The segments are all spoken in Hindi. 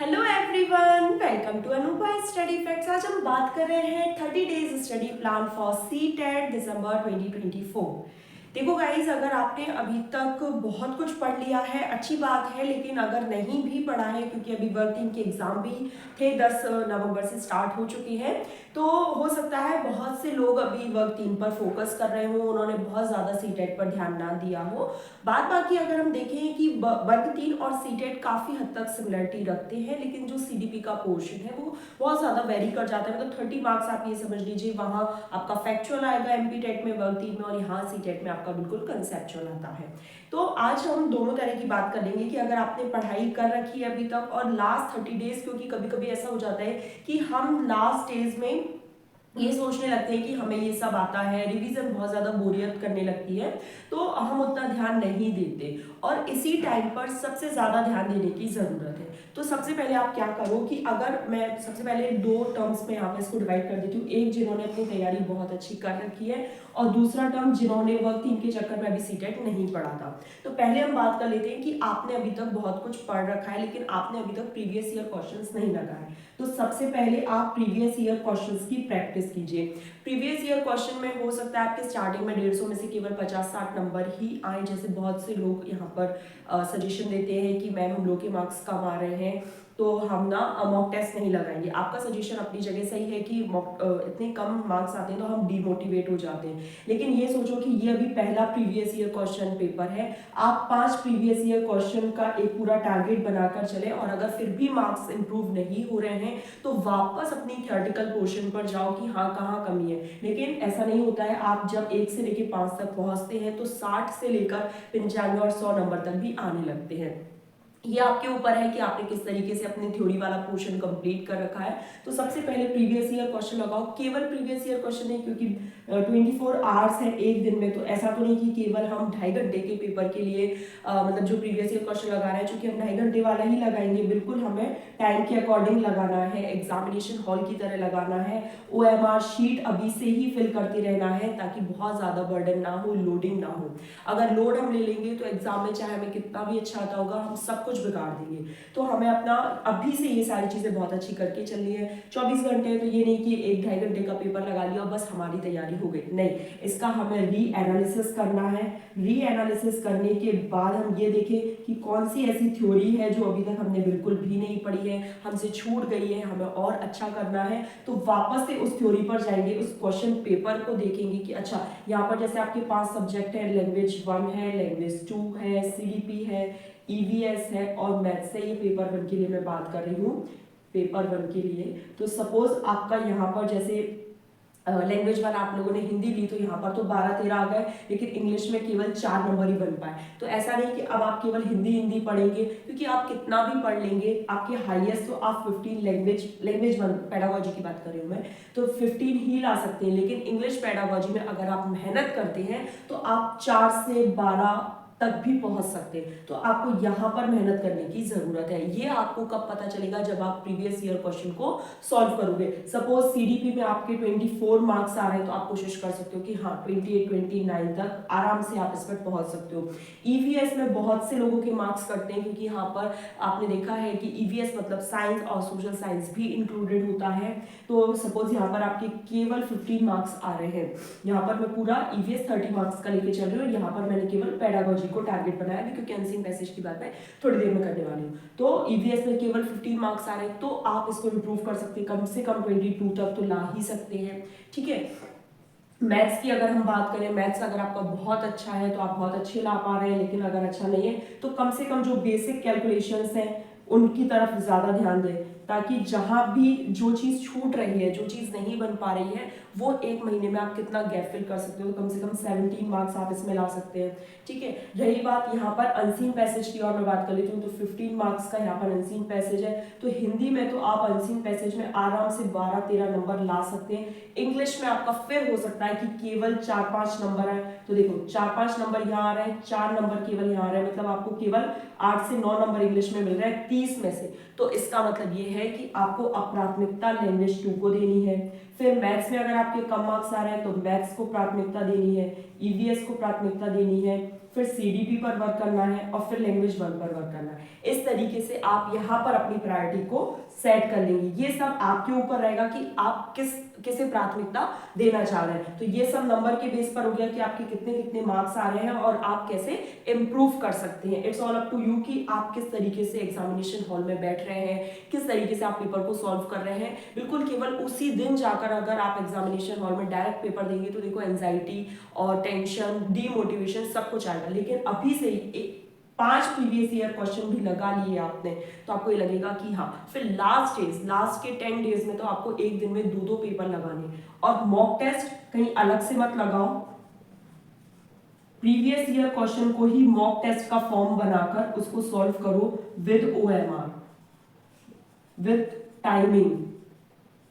Hello everyone, welcome to Anupa study facts. आज हम बात कर रहे हैं 30 days study plan for CTET December 2024। देखो गाइस, अगर आपने अभी तक बहुत कुछ पढ़ लिया है अच्छी बात है, लेकिन अगर नहीं भी पढ़ा है, क्योंकि अभी वर्क टीम के एग्जाम भी थे 10 नवंबर से स्टार्ट हो चुके हैं, तो हो सकता है बहुत से लोग अभी वर्क टीम पर फोकस कर रहे हो, उन्होंने बहुत ज़्यादा सीटेट पर ध्यान ना दिया हो। बाद बाकी अगर हम देखें कि वर्ग 3 और सीटेट काफ़ी हद तक सिमिलरिटी रखते हैं, लेकिन जो सीडीपी का पोर्शन है वो बहुत ज़्यादा वेरी कर जाता है। मतलब 30 मार्क्स आप ये समझ लीजिए, वहाँ आपका फैक्चुअल आएगा एमपी टेट में वर्ग 3 में, और यहाँ सीटेट में आपका बिल्कुल कंसेप्चुअल आता है। तो आज हम दोनों तरह की बात कर लेंगे कि अगर आपने पढ़ाई कर रखी है अभी तक और लास्ट 30 डेज, क्योंकि कभी कभी ऐसा हो जाता है कि हम लास्ट डेज में ये सोचने लगते हैं कि हमें ये सब आता है, रिवीजन बहुत ज़्यादा बोरियत करने लगती है, तो हम उतना ध्यान नहीं देते, और इसी टाइम पर सबसे ज़्यादा ध्यान देने की ज़रूरत है। तो सबसे पहले आप क्या करो कि अगर मैं सबसे पहले दो टर्म्स में यहाँ पे इसको डिवाइड कर देती हूँ, एक जिन्होंने अपनी तैयारी बहुत अच्छी कर रखी है और दूसरा टर्म जिन्होंने वर्क 3 के चक्कर में अभी सीटेट नहीं पढ़ा था। तो पहले हम बात कर लेते हैं कि आपने अभी तक बहुत कुछ पढ़ रखा है, लेकिन आपने अभी तक प्रीवियस ईयर क्वेश्चंस नहीं लगाए। तो सबसे पहले आप प्रीवियस ईयर क्वेश्चंस की प्रैक्टिस कीजिए। प्रीवियस ईयर क्वेश्चन में हो सकता है आपके स्टार्टिंग में 150 में से केवल 50-60 नंबर ही आए, जैसे बहुत से लोग यहाँ पर सजेशन देते हैं कि मैम हम लोग के मार्क्स कम आ रहे हैं तो हम ना मॉक टेस्ट नहीं लगाएंगे। आपका सजेशन अपनी जगह सही है कि इतने कम मार्क्स आते हैं तो हम डीमोटिवेट हो जाते हैं, लेकिन ये सोचो कि ये अभी पहला प्रीवियस ईयर क्वेश्चन पेपर है। आप 5 प्रीवियस ईयर क्वेश्चन का एक पूरा टारगेट बनाकर चले, और अगर फिर भी मार्क्स इंप्रूव नहीं हो रहे हैं तो वापस अपनी थियोरेटिकल पोर्शन पर जाओ कि हाँ कहाँ कमी है। लेकिन ऐसा नहीं होता है, आप जब 1 से लेकर 5 तक पहुंचते हैं तो 60 से लेकर 95 और 100 नंबर तक भी आने लगते हैं। ये आपके ऊपर है कि आपने किस तरीके से अपने थ्योरी वाला पोर्शन कंप्लीट कर रखा है। तो सबसे पहले प्रीवियस ईयर क्वेश्चन लगाओ, केवल प्रीवियस ईयर क्वेश्चन है, क्योंकि 24 आवर्स है एक दिन में, तो ऐसा तो नहीं कि केवल हम 2.5 घंटे के पेपर के लिए मतलब जो प्रीवियस ईयर क्वेश्चन लगा रहे हैं, चूंकि हम 2.5 घंटे वाला ही लगाएंगे, बिल्कुल हमें टाइम के अकॉर्डिंग लगाना है, एग्जामिनेशन हॉल की तरह लगाना है। OMR शीट अभी से ही फिल करते रहना है ताकि बहुत ज़्यादा बर्डन ना हो, लोडिंग ना हो। अगर लोड हम ले लेंगे तो एग्जाम में चाहे हमें कितना भी अच्छा आता होगा, हम सब कुछ बिगाड़ देंगे। तो हमें अपना अभी से ये सारी चीज़ें बहुत अच्छी करके चलनी है। 24 घंटे तो ये नहीं कि 1-2.5 घंटे का पेपर लगा लिया और बस हमारी तैयारी हो गई, नहीं, इसका हमें री एनालिसिस करना है। री एनालिसिस करने के बाद हम ये देखें कि कौन सी ऐसी थ्योरी है जो अभी तक हमने बिल्कुल भी नहीं पढ़ी है, हमसे छूट गई है, हमें और अच्छा करना है। तो वापस से उस थ्योरी पर जाएंगे, उस क्वेश्चन पेपर को देखेंगे कि अच्छा यहाँ पर जैसे आपके 5 सब्जेक्ट है, लैंग्वेज 1 है, लैंग्वेज 2 है, CDP है, EVS है और मैथ्स है। ये पेपर 1 के लिए मैं बात कर रही हूँ, पेपर 1 के लिए। तो सपोज आपका यहाँ पर जैसे लैंग्वेज 1 आप लोगों ने हिंदी ली, तो यहाँ पर तो 12-13 आ गए, लेकिन इंग्लिश में केवल 4 नंबर ही बन पाए। तो ऐसा नहीं कि अब आप केवल हिंदी पढ़ेंगे, क्योंकि आप कितना भी पढ़ लेंगे, आपके हाईएस्ट तो आप 15 लैंग्वेज 1 पेडागोजी की बात कर रही हूँ मैं, तो 15 ही ला सकते हैं। लेकिन इंग्लिश पेडागोजी में अगर आप मेहनत करते हैं तो आप 4 से 12 तक भी पहुंच सकते हैं। तो आपको यहाँ पर मेहनत करने की जरूरत है। ये आपको कब पता चलेगा, जब आप प्रीवियस ईयर क्वेश्चन को सॉल्व करोगे। सपोज CDP में आपके 24 मार्क्स आ रहे हैं, तो आप कोशिश कर सकते हो कि हाँ 28-29 तक आराम से आप इस पर पहुंच सकते हो। EVS में बहुत से लोगों के मार्क्स कटते हैं, क्योंकि यहाँ पर आपने देखा है कि EVS मतलब साइंस और सोशल साइंस भी इंक्लूडेड होता है। तो सपोज यहाँ पर आपके केवल 15 मार्क्स आ रहे हैं, यहाँ पर मैं पूरा EVS 30 मार्क्स का लेके चल रही हूँ, और यहाँ पर मैंने केवल पेडागोजी को टारगेट बनाया भी, क्योंकि अनसीन पैसेज की बात मैं थोड़ी देर में करने वाली हूँ। तो EVS में केवल 15 मार्क्स आ रहे हैं, तो आप इसको इंप्रूव कर सकते हैं, कम से कम 22 तक तो ला ही सकते हैं। ठीक है। मैथ्स की अगर हम बात करें, मैथ्स अगर आपका बहुत अच्छा है तो आप बहुत अच्छे ला पा रहे हैं, लेकिन अगर अच्छा नहीं है तो कम से कम जो बेसिक कैलकुलेशंस हैं उनकी तरफ ज़्यादा ध्यान दें, ताकि जहाँ भी जो चीज़ छूट रही है, जो चीज़ नहीं बन पा रही है, वो 1 महीने में आप कितना गैप फिल कर सकते हो, कम से कम 17 मार्क्स आप इसमें ला सकते हैं। ठीक है। रही बात यहाँ पर अनसीन पैसेज की, और मैं बात कर लेती हूँ, तो 15 मार्क्स का यहाँ पर अनसीन पैसेज है। तो हिंदी में तो आप अनसीन पैसेज में आराम से 12-13 नंबर ला सकते हैं। इंग्लिश में आपका फिर हो सकता है कि केवल 4-5 नंबर है, तो देखो 4-5 नंबर यहाँ आ रहे हैं, 4 नंबर केवल यहाँ आ रहे हैं, मतलब आपको केवल 8 से 9 नंबर इंग्लिश में मिल रहे हैं 30 में से। तो इसका मतलब ये है कि आपको प्राथमिकता लैंग्वेज 2 को देनी है। फिर मैथ्स में अगर आपके कम मार्क्स आ रहे हैं तो मैथ्स को प्राथमिकता देनी है, EVS को प्राथमिकता देनी है, फिर सीडीपी पर वर्क करना है और फिर लैंग्वेज 1 पर वर्क करना है। इस तरीके से आप यहाँ पर अपनी प्रायोरिटी को सेट कर लेंगे। ये सब आपके ऊपर रहेगा कि आप किसे प्राथमिकता देना चाह रहे हैं। तो ये सब नंबर के बेस पर हो गया कि आपके कितने कितने मार्क्स आ रहे हैं और आप कैसे इम्प्रूव कर सकते हैं। It's all up to you कि आप किस तरीके से एग्जामिनेशन हॉल में बैठ रहे हैं, किस तरीके से आप पेपर को सॉल्व कर रहे हैं। बिल्कुल केवल उसी दिन जाकर अगर आप एग्जामिनेशन हॉल में डायरेक्ट पेपर देंगे तो देखो एंजाइटी और टेंशन, डीमोटिवेशन सब कुछ आएगा। लेकिन अभी से ही 5 प्रीवियस ईयर क्वेश्चन भी लगा लिए आपने तो आपको ये लगेगा कि हाँ। फिर लास्ट के 10 डेज में तो आपको एक दिन में 2 पेपर लगाने। और मॉक टेस्ट कहीं अलग से मत लगाओ, प्रीवियस ईयर क्वेश्चन को ही मॉक टेस्ट का फॉर्म बनाकर उसको सॉल्व करो विद OMR, विद टाइमिंग।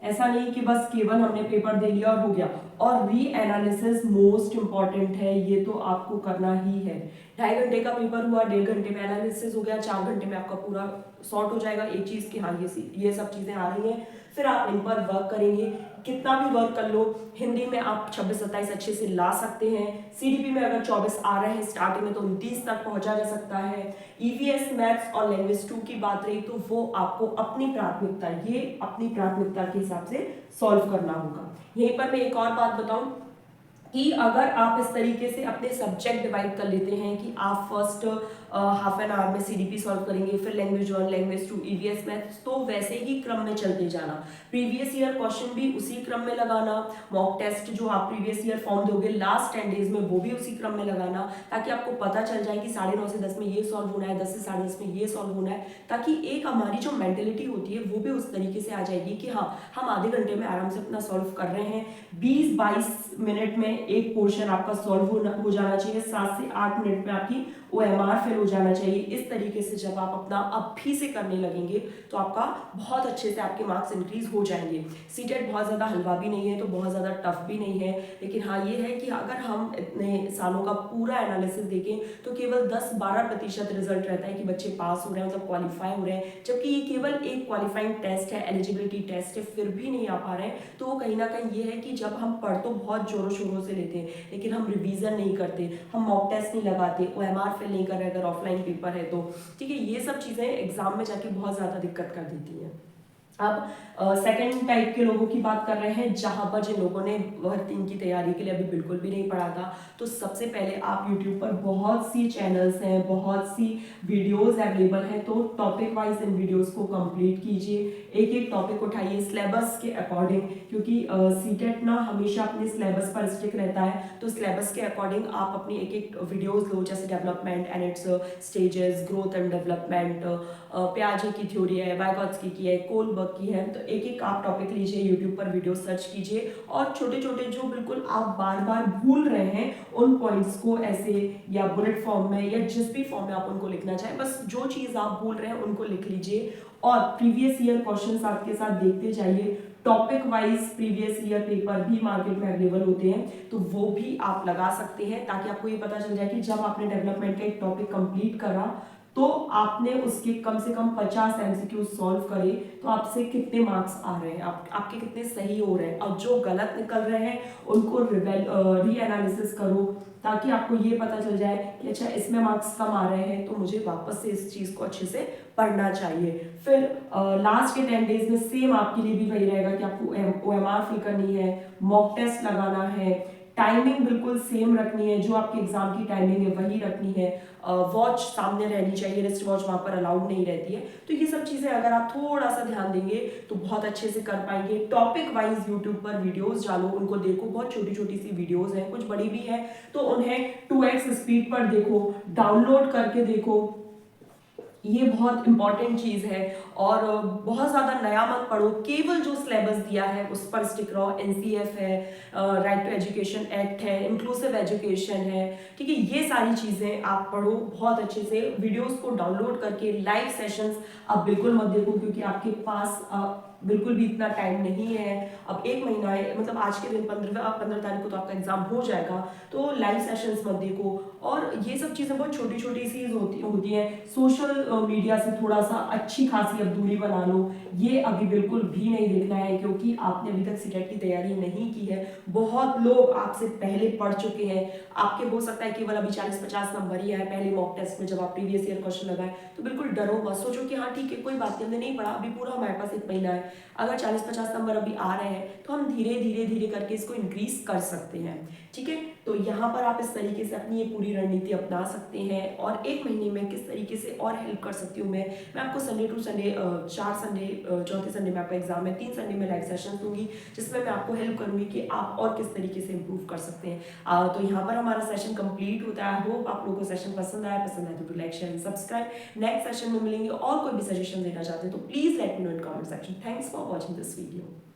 ऐसा नहीं कि बस केवल हमने पेपर दे लिया और हो गया। और री एनालिसिस मोस्ट इंपॉर्टेंट है, ये तो आपको करना ही है। 2.5 घंटे का पेपर हुआ, 1.5 घंटे में एनालिसिस हो गया, 4 घंटे में आपका पूरा सॉर्ट हो जाएगा एक चीज की हाँ ये सब चीजें आ रही हैं। फिर आप इन पर वर्क करेंगे, कितना भी वर्क कर लो। हिंदी में आप 26-27 अच्छे से ला सकते हैं। सीडीपी में अगर 24 आ रहे हैं स्टार्टिंग में तो 29 तक पहुंचा जा सकता है। ईवीएस, मैथ्स और लैंग्वेज 2 की बात रही तो वो आपको अपनी प्राथमिकता के हिसाब से सॉल्व करना होगा। यहीं पर मैं एक और बात बताऊं कि अगर आप इस तरीके से अपने सब्जेक्ट डिवाइड कर लेते हैं कि आप फर्स्ट हाफ एन आवर में सीडीपी सॉल्व करेंगे, फिर लैंग्वेज 1, लैंग्वेज 2, ईवीएस, मैथ्स, तो वैसे ही क्रम में चलते जाना। प्रीवियस ईयर क्वेश्चन भी उसी क्रम में लगाना। मॉक टेस्ट जो आप प्रीवियस ईयर फॉर्म दोगे लास्ट 10 डेज में वो भी उसी क्रम में लगाना, ताकि आपको पता चल जाए कि 9:30 से 10 में ये सॉल्व होना है, 10 से 10:30 में ये सॉल्व होना है, ताकि एक हमारी जो मेंटेलिटी होती है वो भी उस तरीके से आ जाएगी कि हाँ हम आधे घंटे में आराम से अपना सॉल्व कर रहे हैं। 20-22 मिनट में एक पोर्शन आपका सॉल्व हो जाना चाहिए, 7 से 8 मिनट में आपकी OMR फिल हो जाना चाहिए। इस तरीके से जब आप अपना अभी से करने लगेंगे तो आपका बहुत अच्छे से आपके मार्क्स इंक्रीज हो जाएंगे। सीटेट बहुत ज़्यादा हलवा भी नहीं है तो बहुत ज़्यादा टफ भी नहीं है, लेकिन हाँ ये है कि अगर हम इतने सालों का पूरा एनालिसिस देखें तो केवल 10-12% रिजल्ट रहता है कि बच्चे पास हो रहे हैं, मतलब क्वालिफाई हो रहे हैं, जबकि ये केवल एक क्वालिफाइंग टेस्ट है, एलिजिबिलिटी टेस्ट है, फिर भी नहीं आ पा रहे हैं। तो वो कहीं ना कहीं ये है कि जब हम पढ़ तो बहुत जोरों शोरों से लेते हैं लेकिन हम रिवीजन नहीं करते, हम मॉक टेस्ट नहीं लगाते, OMR फिल नहीं कर रहे अगर ऑफलाइन पेपर है तो। ठीक है, ये सब चीज़ें एग्जाम में जाके बहुत ज़्यादा दिक्कत कर देती हैं। अब सेकेंड टाइप के लोगों की बात कर रहे हैं, जहां पर जिन लोगों ने भर्ती की तैयारी के लिए अभी बिल्कुल भी नहीं पढ़ा था, तो सबसे पहले आप YouTube पर बहुत सी चैनल्स हैं, बहुत सी वीडियोस अवेलेबल हैं, तो टॉपिक वाइज इन वीडियोस को कंप्लीट कीजिए, एक एक टॉपिक उठाइए सिलेबस के अकॉर्डिंग, क्योंकि सीटेट ना हमेशा अपने सिलेबस पर स्टिक रहता है। तो सिलेबस के अकॉर्डिंग आप अपनी एक एक वीडियोज लो, जैसे development and its stages, growth and development, प्याजे की थ्योरी है, वाइगॉत्स्की की है, कोलबर्ग की है, तो एक एक आप टॉपिक लीजिए, यूट्यूब पर वीडियो सर्च कीजिए और छोटे छोटे जो बिल्कुल आप बार बार भूल रहे हैं उन पॉइंट्स को ऐसे या बुलेट फॉर्म में या जिस भी फॉर्म में आप उनको लिखना चाहें, बस जो चीज़ आप भूल रहे हैं उनको लिख लीजिए और प्रीवियस ईयर क्वेश्चंस आपके साथ देखते जाइए। Topic wise previous year paper भी मार्केट में अवेलेबल होते हैं तो वो भी आप लगा सकते हैं, ताकि आपको ये पता चल जाए कि जब आपने डेवलपमेंट का एक टॉपिक कंप्लीट करा तो आपने उसके कम से कम 50 MCQ सॉल्व करे तो आपसे कितने मार्क्स आ रहे हैं, आपके कितने सही हो रहे हैं, और जो गलत निकल रहे हैं उनको री एनालिसिस करो, ताकि आपको ये पता चल जाए कि अच्छा इसमें मार्क्स कम आ रहे हैं तो मुझे वापस से इस चीज़ को अच्छे से पढ़ना चाहिए। फिर लास्ट के 10 डेज में सेम आपके लिए भी वही रहेगा कि आपको OMR फिल करनी है, मॉक टेस्ट लगाना है, टाइमिंग बिल्कुल सेम रखनी है, जो आपके एग्जाम की टाइमिंग है वही रखनी है, वॉच सामने रहनी चाहिए, रिस्ट वॉच वहाँ पर अलाउड नहीं रहती है। तो ये सब चीज़ें अगर आप थोड़ा सा ध्यान देंगे तो बहुत अच्छे से कर पाएंगे। टॉपिक वाइज यूट्यूब पर वीडियोस डालो, उनको देखो, बहुत छोटी छोटी सी वीडियोस हैं, कुछ बड़ी भी है तो उन्हें 2x स्पीड पर देखो, डाउनलोड करके देखो, ये बहुत इंपॉर्टेंट चीज़ है। और बहुत ज़्यादा नया मत पढ़ो, केवल जो सिलेबस दिया है उस पर स्टिक रहो। NCF है, राइट टू एजुकेशन एक्ट है, इंक्लूसिव एजुकेशन है, ठीक है, ये सारी चीज़ें आप पढ़ो बहुत अच्छे से। वीडियोस को डाउनलोड करके लाइव सेशंस आप बिल्कुल मत देखो, क्योंकि आपके पास बिल्कुल भी इतना टाइम नहीं है, अब एक महीना है, मतलब आज के दिन 15 तारीख को तो आपका एग्जाम हो जाएगा, तो लाइव सेशंस मत देखो। और ये सब चीज़ें बहुत छोटी छोटी सी होती हैं। सोशल मीडिया से थोड़ा सा अच्छी खासी अब दूरी बना लो, ये अभी बिल्कुल भी नहीं देखना है, क्योंकि आपने अभी तक सीटेट की तैयारी नहीं की है। बहुत लोग आपसे पहले पढ़ चुके हैं, आपके हो सकता है केवल अभी 40-50 नंबर ही आए पहले मॉक टेस्ट में जब आप प्रीवियस ईयर क्वेश्चन लगाए। तो बिल्कुल डरो मत, सोचो कि हाँ ठीक है, कोई बात नहीं, हमने नहीं पढ़ा, अभी पूरा हमारे पास एक महीना है। अगर 40-50 नंबर अभी आ रहे हैं तो हम धीरे धीरे धीरे करके इसको इंक्रीज कर सकते हैं, ठीक है। तो यहाँ पर आप इस तरीके से अपनी ये पूरी रणनीति अपना सकते हैं। और एक महीने में किस तरीके से और हेल्प कर सकती हूँ मैं आपको संडे टू संडे 4 संडे, चौथे संडे में आपका एग्जाम है, 3 संडे में लाइव सेशन दूंगी, जिसमें मैं आपको हेल्प करूंगी कि आप और किस तरीके से इंप्रूव कर सकते हैं। तो यहाँ पर हमारा सेशन कंप्लीट होता है। आई होप आप लोगों को सेशन पसंद आया तो like share subscribe. Next session में मिलेंगे, और कोई भी सजेशन देना चाहते हैं तो please let me know in comment section. Thanks for watching this video.